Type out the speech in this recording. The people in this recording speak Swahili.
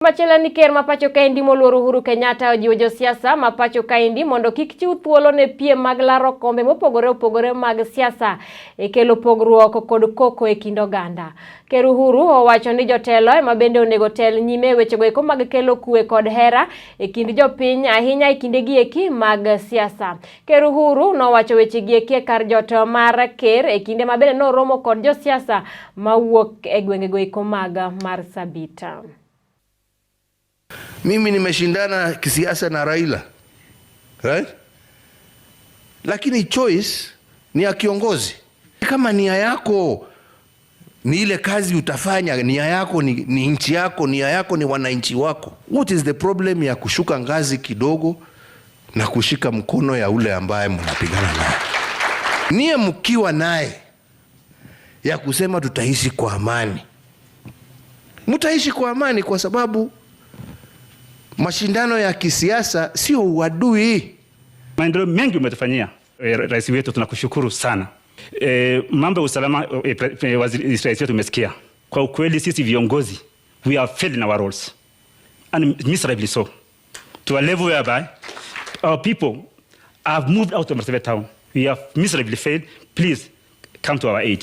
Machela ni ker mapacho kaendi moluor Uhuru Kenyatta ojiwo josiasa mapacho kaendi mondo kik chiw thuolo ne piem mag laro kombe mopogore mag siasa e kelo pogruok kod koko e kind oganda. Ker Uhuru owacho ni jotelo ema bende onego tel nyime wechego eko mag kelo kwe kod hera e kind jopiny ahinya e kinde gieki mag siasa. Ker Uhuru nowacho weche gieki kar jot mar ker e kinde ma bende noromo kod josiasa mawuok e gwengego eko mag Marsabit. Mimi nimeshindana kisiasa na Raila, right? Lakini choice ni ya kiongozi. Kama nia yako ni ile kazi utafanya, nia yako ni nchi yako, nia yako ni wananchi wako. What is the problem ya kushuka ngazi kidogo na kushika mkono ya ule ambaye mnapigana naye? Nia mkiwa naye ya kusema tutaishi kwa amani. Mtaishi kwa amani kwa sababu mashindano ya kisiasa sio uadui. Maendeleo mengi umetufanyia rais wetu, tunakushukuru sana. Mambo ya usalama rais wetu umesikia. Kwa ukweli sisi viongozi we have failed in our roles and miserably so, to a level whereby our people have moved out of Marsabit town. We have miserably failed. Please come to our aid.